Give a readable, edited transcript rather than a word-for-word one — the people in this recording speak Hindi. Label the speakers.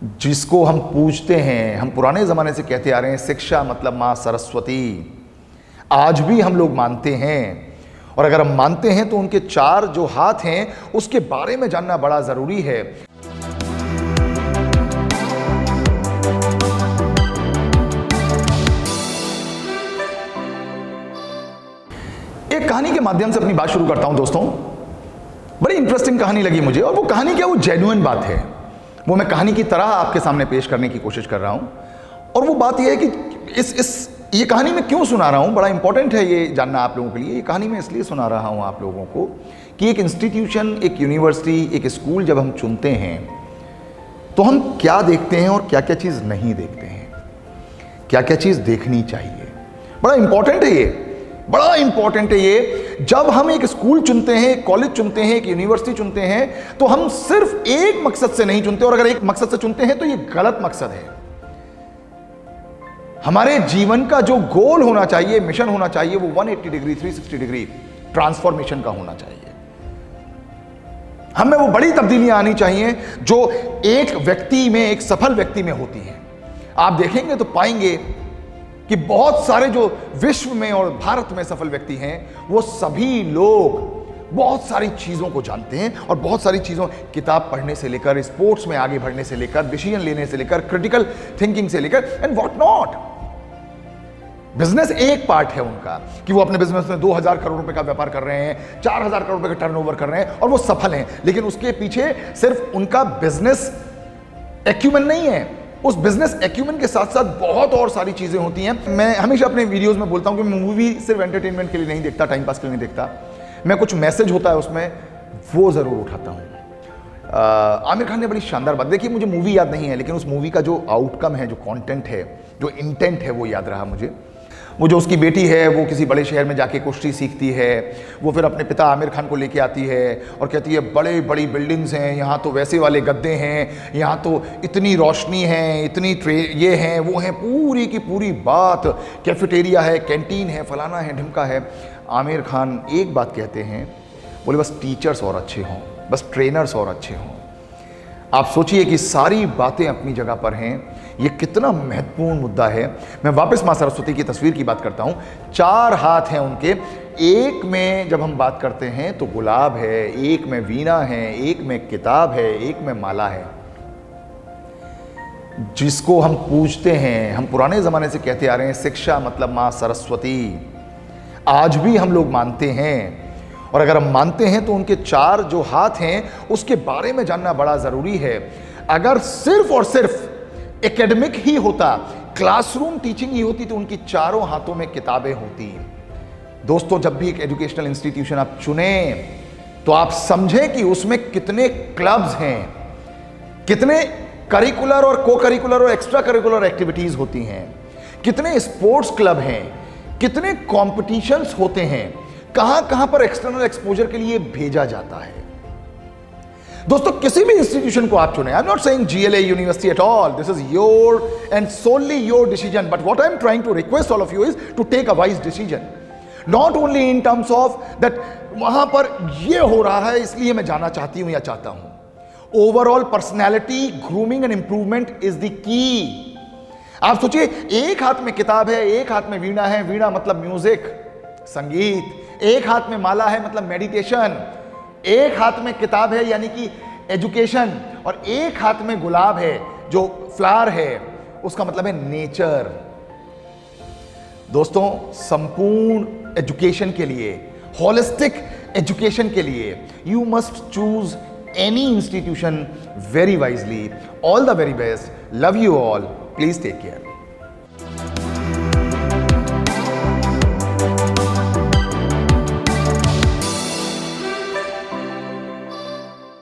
Speaker 1: जिसको हम पूजते हैं, हम पुराने ज़माने से कहते आ रहे हैं शिक्षा मतलब माँ सरस्वती, आज भी हम लोग मानते हैं। और अगर हम मानते हैं तो उनके चार जो हाथ हैं उसके बारे में जानना बड़ा ज़रूरी है। एक कहानी के माध्यम से अपनी बात शुरू करता हूं दोस्तों। बड़ी इंटरेस्टिंग कहानी लगी मुझे, और वो कहानी क्या, वो जेन्युइन बात है। वो मैं कहानी की तरह आपके सामने पेश करने की कोशिश कर रहा हूं। और वो बात यह है कि ये कहानी मैं क्यों सुना रहा हूं, बड़ा इंपॉर्टेंट है ये जानना आप लोगों के लिए। ये कहानी मैं इसलिए सुना रहा हूं आप लोगों को कि एक इंस्टीट्यूशन, एक यूनिवर्सिटी, एक स्कूल जब हम चुनते हैं तो हम क्या देखते हैं और क्या क्या चीज़ नहीं देखते हैं, क्या क्या चीज़ देखनी चाहिए। बड़ा इंपॉर्टेंट है ये, बड़ा इंपॉर्टेंट है ये। जब हम एक स्कूल चुनते हैं, एक कॉलेज चुनते हैं, एक यूनिवर्सिटी चुनते हैं, तो हम सिर्फ एक मकसद से नहीं चुनते। और अगर एक मकसद से चुनते हैं तो ये गलत मकसद है। हमारे जीवन का जो गोल होना चाहिए, मिशन होना चाहिए, वो 180 डिग्री 360 डिग्री ट्रांसफॉर्मेशन का होना चाहिए। हमें वो बड़ी तब्दीलियां आनी चाहिए जो एक व्यक्ति में, एक सफल व्यक्ति में होती हैं। आप देखेंगे तो पाएंगे कि बहुत सारे जो विश्व में और भारत में सफल व्यक्ति हैं, वो सभी लोग बहुत सारी चीज़ों को जानते हैं। और बहुत सारी चीज़ों, किताब पढ़ने से लेकर, स्पोर्ट्स में आगे बढ़ने से लेकर, डिसीजन लेने से लेकर, क्रिटिकल थिंकिंग से लेकर एंड व्हाट नॉट। बिजनेस एक पार्ट है उनका कि वो अपने बिजनेस में 2000 करोड़ रुपए का व्यापार कर रहे हैं, 4000 करोड़ रुपए का टर्नओवर कर रहे हैं और वो सफल हैं। लेकिन उसके पीछे सिर्फ उनका बिजनेस एक्यूमेन नहीं है, उस बिजनेस एक्यूमेन के साथ साथ बहुत और सारी चीजें होती हैं। मैं हमेशा अपने वीडियोस में बोलता हूं कि मैं मूवी सिर्फ एंटरटेनमेंट के लिए नहीं देखता, टाइम पास के लिए नहीं देखता। मैं कुछ मैसेज होता है उसमें, वो जरूर उठाता हूं। आमिर खान ने बड़ी शानदार बात, देखिए मुझे मूवी याद नहीं है, लेकिन उस मूवी का जो आउटकम है, जो कंटेंट है, जो इंटेंट है, वो याद रहा मुझे। वो जो उसकी बेटी है, वो किसी बड़े शहर में जाके कुश्ती सीखती है। वो फिर अपने पिता आमिर खान को लेके आती है और कहती है बड़े बड़ी बिल्डिंग्स हैं, यहाँ तो वैसे वाले गद्दे हैं, यहाँ तो इतनी रोशनी है, इतनी ये हैं, वो हैं, पूरी की पूरी बात। कैफेटेरिया है, कैंटीन है, फलाना है, ढिमका है। आमिर खान एक बात कहते हैं, बोले बस टीचर्स और अच्छे हों, बस ट्रेनर्स और अच्छे हों। आप सोचिए कि सारी बातें अपनी जगह पर हैं, ये कितना महत्वपूर्ण मुद्दा है। मैं वापस मां सरस्वती की तस्वीर की बात करता हूं। चार हाथ हैं उनके, एक में जब हम बात करते हैं तो गुलाब है, एक में वीणा है, एक में किताब है, एक में माला है। जिसको हम पूजते हैं, हम पुराने जमाने से कहते आ रहे हैं शिक्षा मतलब मां सरस्वती, आज भी हम लोग मानते हैं। और अगर हम मानते हैं तो उनके चार जो हाथ हैं उसके बारे में जानना बड़ा जरूरी है। अगर सिर्फ और सिर्फ एकेडमिक ही होता, क्लासरूम टीचिंग ही होती, तो उनकी चारों हाथों में किताबें होती। दोस्तों, जब भी एक एजुकेशनल इंस्टीट्यूशन आप चुने तो आप समझें कि उसमें कितने क्लब्स हैं, कितने करिकुलर और को करिकुलर और एक्स्ट्रा करिकुलर एक्टिविटीज होती हैं, कितने स्पोर्ट्स क्लब हैं, कितने कॉम्पिटिशन्स होते हैं, कहां कहां पर एक्सटर्नल एक्सपोजर के लिए भेजा जाता है। दोस्तों, किसी भी इंस्टीट्यूशन को आप चुने, I am not saying GLA university at all, this is your and solely your decision, but what I am trying to request all of you is to take a wise decision, not only in terms of that वहां पर ये हो रहा है इसलिए मैं जाना चाहती हूं या चाहता हूं। Overall personality grooming and improvement is the key. आप सोचिए, एक हाथ में किताब है, एक हाथ में वीणा है, वीणा मतलब म्यूजिक, संगीत, एक हाथ में माला है मतलब मेडिटेशन, एक हाथ में किताब है यानी कि एजुकेशन, और एक हाथ में गुलाब है जो फ्लावर है, उसका मतलब है नेचर। दोस्तों, संपूर्ण एजुकेशन के लिए, होलिस्टिक एजुकेशन के लिए, you must choose any institution very wisely. All the very best, love you all, please take care.